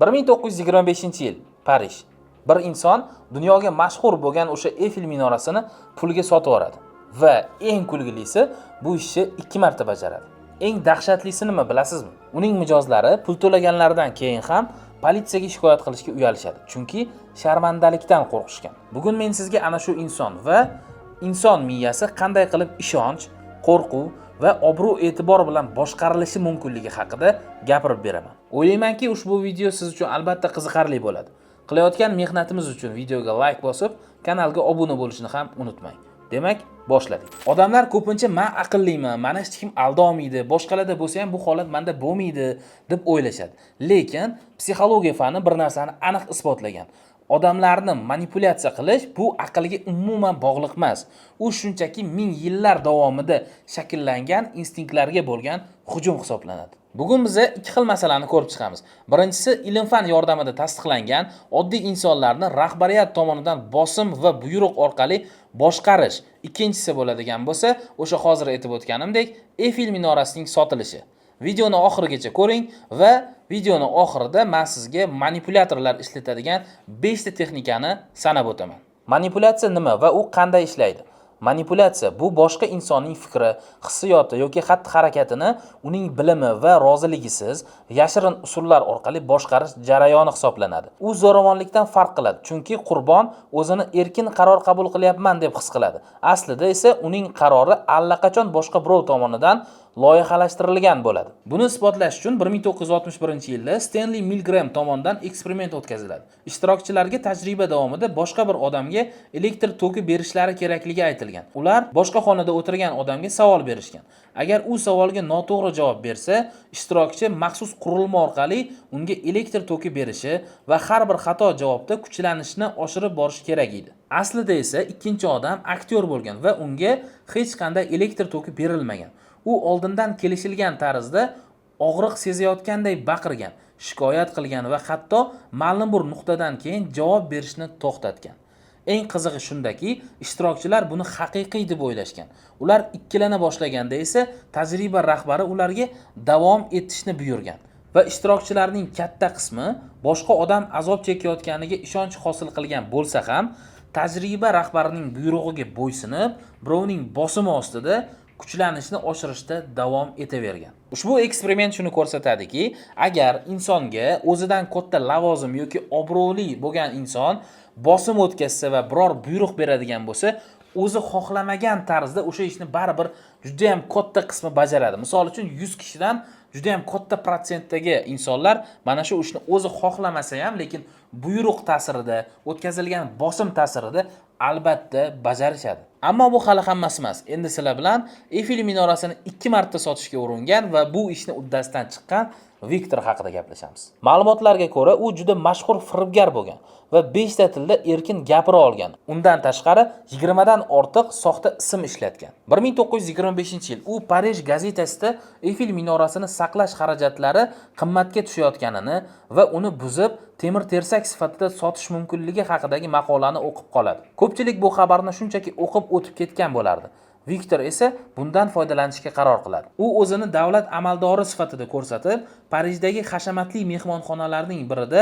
1925-yil Parij. Bir inson dunyoga mashhur bo'lgan o'sha Eyfel minorasini pulga sotib oladi va eng kulgilisi bu ishni 2 marta bajaradi. Eng dahshatlisi nima bilasizmi? Uning mijozlari pul to'laganlaridan keyin ham politsiyaga shikoyat qilishga uyalishadi, chunki sharmandalikdan qo'rqishgan. Bugun men sizga ana shu inson va inson miyasi qanday qilib ishonch, qo'rquv va obro'-e'tibor bilan boshqarilishi mumkinligi haqida gapirib beraman. O'ylaymanki, ushbu video siz uchun albatta qiziqarli bo'ladi. Qilayotgan mehnatimiz uchun videoga like bosib, kanalga obuna bo'lishni ham unutmang. Demak, boshladik. Odamlar ko'pincha men aqlliman, mana hech kim aldolmaydi, boshqalarda bo'lsa ham bu holat menda bo'lmaydi deb o'ylashadi. Lekin psixologiya fani bir narsani aniq isbotlagan. Odamlarni manipulyatsiya qilish bu aqlga umuman bog'liq emas. U shunchaki ming yillar davomida shakllangan instinktlarga bo'lgan hujum hisoblanadi. Bugun biz ikki xil masalani ko'rib chiqamiz. Birinchisi ilm-fan yordamida tasdiqlangan oddiy insonlarni rahbariyat tomonidan bosim va buyruq orqali boshqarish. Ikkinchisi bo'ladigan bo'lsa, o'sha hozir aytib o'tganimdek, Eyfel minorasining sotilishi. Videoni oxirigacha ko'ring va videoni oxirida men sizga manipulyatorlar ishlatadigan 5 ta texnikani sanab o'taman. Manipulyatsiya nima va u qanday ishlaydi? Manipulyatsiya bu boshqa insonning fikri, hissiyoti yoki xatti-harakatini uning bilimi va roziligisiz yashirin usullar orqali boshqarish jarayoni hisoblanadi. U zo'ravonlikdan farq qiladi, chunki qurbon o'zini erkin qaror qabul qilyapman deb his qiladi. Aslida esa uning qarori allaqachon boshqa birov tomonidan loyihalashtirilgan bo'ladi. Buni isbotlash uchun 1961-yilda Stanley Milgram tomonidan eksperiment o'tkaziladi. Ishtirokchilarga tajriba davomida boshqa bir odamga elektr toki berishlari kerakligi aytilgan. Ular boshqa xonada o'tirgan odamga savol berishgan. Agar u savolga noto'g'ri javob bersa, ishtirokchi maxsus qurilma orqali unga elektr toki berishi va har bir xato javobda kuchlanishni oshirib borish kerak edi. Aslida esa ikkinchi odam aktyor bo'lgan va unga hech qanday elektr toki berilmagan. U oldindan kelishilgan tarzda og'riq sezayotganday baqirgan, shikoyat qilgan va hatto ma'lum bir nuqtadan keyin javob berishni to'xtatgan. Eng qizig'i shundaki, ishtirokchilar buni haqiqiy deb o'ylashgan. Ular ikkilana boshlaganda esa tajriba rahbari ularga davom etishni buyurgan va ishtirokchilarning katta qismi boshqa odam azob chekayotganiga ishonch hosil qilgan bo'lsa ham, tajriba rahbarining buyrug'iga bo'ysunib, birovning bosimi ostida kuchlanishni oshirishda davom etavergan. Ushbu eksperiment shuni ko'rsatadiki, agar insonga o'zidan katta lavozim yoki obro'li bo'lgan inson bosim o'tkazsa va biror buyruq beradigan bo'lsa, o'zi xohlamagan tarzda o'sha ishni baribir juda ham katta qismi bajaradi. Misol uchun 100 kishidan juda ham katta protsentdagi insonlar mana shu ishni o'zi xohlamasa ham, lekin buyruq ta'sirida, o'tkazilgan bosim ta'sirida albatta bajarishadi. Ammo bu hali hammasi emas. Endi sizlar bilan Eyfel minorasini 2 marta sotishga uringan va bu ishni uddasidan chiqqan Viktor haqida gaplashamiz. Ma'lumotlarga ko'ra, u juda mashhur firibgar bo'lgan va 5 ta tilda erkin gapira olgan. Undan tashqari 20 dan ortiq soxta ism ishlatgan. 1925-yil u Parij gazetasida Eyfel minorasini saqlash xarajatlari qimmatga tushayotganini va uni buzib temir tersak sifatida sotish mumkinligi haqidagi maqolani o'qib qoladi. Ko'pchilik bu xabarni shunchaki o'qib o'tib ketgan bo'lardi. Viktor esa bundan foydalanishga qaror qiladi. U o'zini davlat amaldori sifatida ko'rsatib, Parijdagi hashamatli mehmonxonalarning birida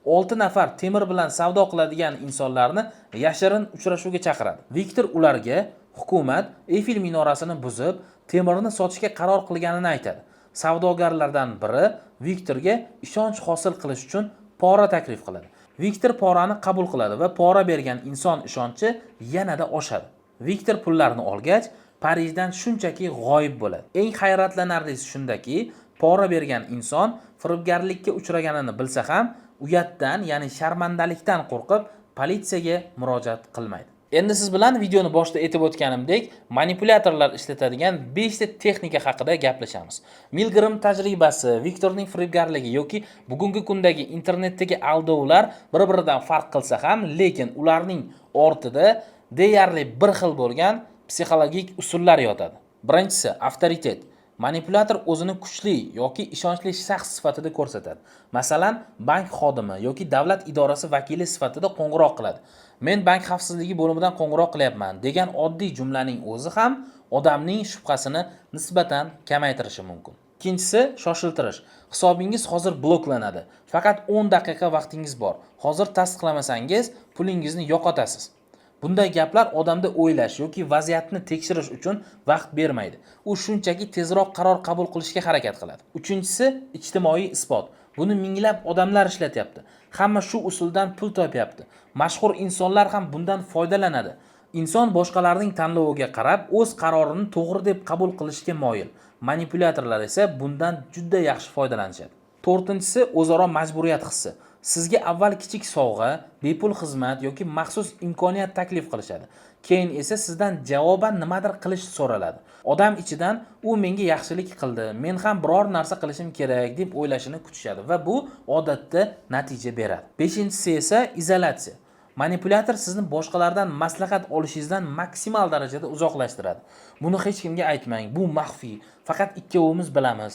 6 nafar temir bilan savdo qiladigan insonlarni yashirin uchrashuvga chaqiradi. Viktor ularga hukumat Eyfel minorasini buzib, temirni sotishga qaror qilganini aytadi. Savdogarlardan biri Viktorga ishonch hosil qilish uchun pora taklif qiladi. Viktor porani qabul qiladi va pora bergan inson ishonchi yanada oshadi. Viktor pullarni olgach, Parijdan shunchaki g'oyib bo'ladi. Eng hayratlanarlisi shundaki, pora bergan inson firibgarlikka uchraganini bilsa ham, uyatdan, ya'ni sharmandalikdan qo'rqib, politsiyaga murojaat qilmaydi. Endi siz bilan videoni boshida aytib o'tganimdek, manipulyatorlar ishlatadigan 5 ta texnika haqida gaplashamiz. Milgram tajribasi, Viktorning firibgarligi yoki bugungi kundagi internetdagi aldovlar bir-biridan farq qilsa ham, lekin ularning ortida deyarli bir xil bo'lgan psixologik usullar yotadi. Birinchisi avtoritet. Manipulyator o'zini kuchli yoki ishonchli shaxs sifatida ko'rsatadi. Masalan, bank xodimi yoki davlat idorasi vakili sifatida qo'ng'iroq qiladi. Men bank xavfsizligi bo'limidan qo'ng'iroq qilyapman degan oddiy jumlaning o'zi ham odamning shubhasini nisbatan kamaytirishi mumkin. Ikkinchisi shoshiltirish. Hisobingiz hozir bloklanadi. Faqat 10 daqiqa vaqtingiz bor. Hozir tasdiqlamasangiz pulingizni yo'qotasiz. Bunday gaplar odamda o'ylash yoki vaziyatni tekshirish uchun vaqt bermaydi. U shunchaki tezroq qaror qabul qilishga harakat qiladi. Uchinchisi ijtimoiy isbot. Buni minglab odamlar ishlatyapti. Hamma shu usuldan pul topyapti. Mashhur insonlar ham bundan foydalanadi. Inson boshqalarning tanloviga qarab o'z qarorini to'g'ri deb qabul qilishga moyil. Manipulyatorlar esa bundan juda yaxshi foydalanishadi. To'rtinchisi o'zaro majburiyat hissi. Sizga avval kichik sovg'a, bepul xizmat yoki maxsus imkoniyat taklif qilishadi. Keyin esa sizdan javoban nimadir qilish so'raladi. Odam ichidan u menga yaxshilik qildi, men ham biror narsa qilishim kerak deb o'ylashini kutishadi va bu odatda natija beradi. Beshinchisi esa izolyatsiya. Manipulyator sizni boshqalardan maslahat olishingizdan maksimal darajada uzoqlashtiradi. Buni hech kimga aytmang, bu maxfiy, faqat ikkovimiz bilamiz.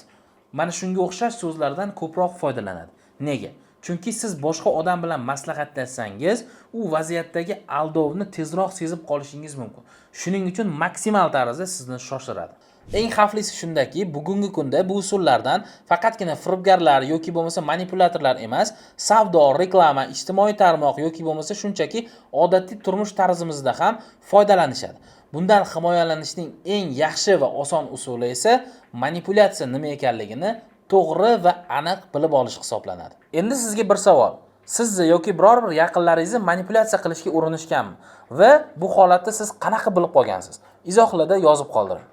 Mana shunga o'xshash so'zlardan ko'proq foydalanadi. Nega? Chunki siz boshqa odam bilan maslahatlashsangiz, u vaziyatdagi aldovni tezroq sezib qolishingiz mumkin. Shuning uchun maksimal tarzda sizni shoshiradi. Eng xavflisi shundaki, bugungi kunda bu usullardan faqatgina firibgarlar yoki bo'lmasa manipulyatorlar emas, savdo, reklama, ijtimoiy tarmoq yoki bo'lmasa shunchaki odatiy turmush tarzimizda ham foydalanishadi. Bundan himoyalanishning eng yaxshi va oson usuli esa manipulyatsiya nima ekanligini to'g'ri va aniq bilib olish hisoblanadi. Endi sizga bir savol. Sizni yoki biror bir yaqinlaringizni manipulyatsiya qilishga urinishganmi va bu holatda siz qanaqa bilib qolgansiz? Izohlarda yozib qoldiring.